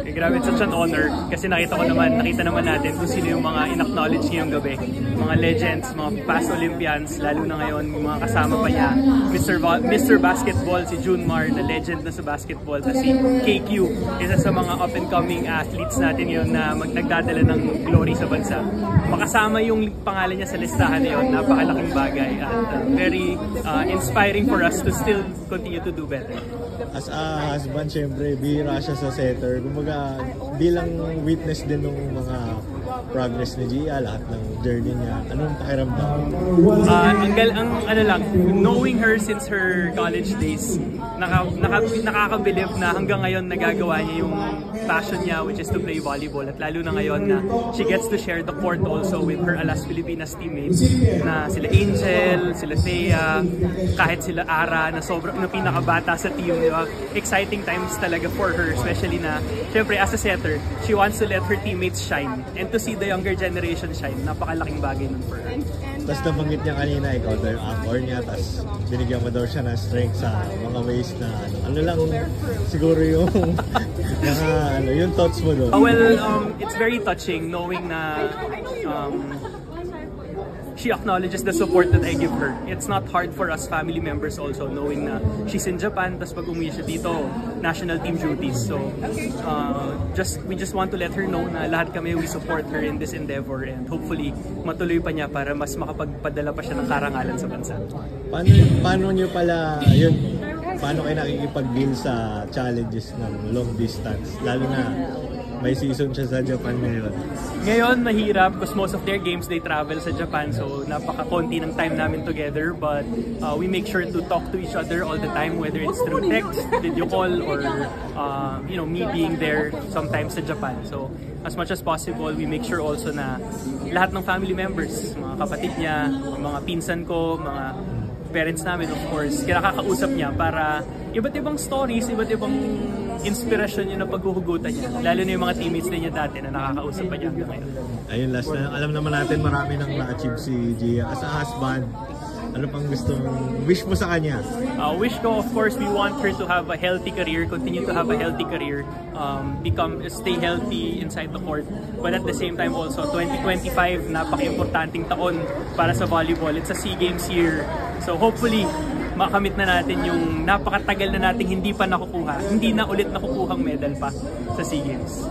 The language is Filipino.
Grabe, it's such an honor kasi nakita naman natin kung sino yung mga in-acknowledge ngayong gabi. Mga legends, mga past Olympians, lalo na ngayon, yung mga kasama pa niya. Mr. Basketball, si Junmar, na legend na sa basketball. At si KQ, isa sa mga up-and-coming athletes natin yun na nagdadala ng glory sa bansa. Makasama yung pangalan niya sa listahan na yun, napakalaking bagay at very inspiring for us to still continue to do better. As a husband, syempre, bihira siya sa setter. Kumbaga, bilang witness din ng mga progress ni Gia, lahat ng journey niya, anong pakiramdam? Knowing her since her college days, nakakabilib na hanggang ngayon nagagawa niya yung passion niya, which is to play volleyball. At lalo na ngayon na she gets to share the court also with her Alas Pilipinas teammates na sila Angel, sila Thea, kahit sila Ara na sobrang pinakabata sa team. Diba? Exciting times talaga for her, especially na, syempre as a setter, she wants to let her teammates shine. And to see the younger generation shine, napakalaking bagay nun for her. Tapos nabanggit niya kanina, ikaw daw yung anchor niya, tapos binigyan mo daw siya ng strength sa mga ways na ano lang siguro yung yung thoughts mo doon. It's very touching knowing na she acknowledges the support that I give her. It's not hard for us family members also knowing na she's in Japan, tapos pag umuwi siya dito, national team duties. So we just want to let her know na lahat kami, we support her in this endeavor and hopefully matuloy pa niya para mas makapagpadala pa siya ng karangalan sa bansa. Paano niyo pala paano kayo nakikipag-deal sa challenges ng long distance? Lalo na may season siya sa Japan ngayon. Ngayon, mahirap because most of their games, they travel sa Japan. So, napaka-konti ng time namin together. But we make sure to talk to each other all the time, whether it's through text, video call, or me being there sometimes sa Japan. So, as much as possible, we make sure also na lahat ng family members, mga kapatid niya, mga pinsan ko, mga parents namin, of course, kinakakausap niya para iba't ibang stories, iba't ibang inspirasyon yung napaghuhugutan niya. Lalo na yung mga teammates niya dati na nakakausap pa niya hanggang ngayon. Ayun, last na. Alam naman natin marami nang na-achieve si Gia. As a husband, ano pang wish mo sa kanya? Wish ko, of course, we want her to have a healthy career, continue to have a healthy career, stay healthy inside the court. But at the same time also, 2025, napaka-importanting taon para sa volleyball. It's a SEA Games year. So hopefully, makamit na natin yung napakatagal na nating hindi na ulit nakukuhang medal pa sa SEA Games.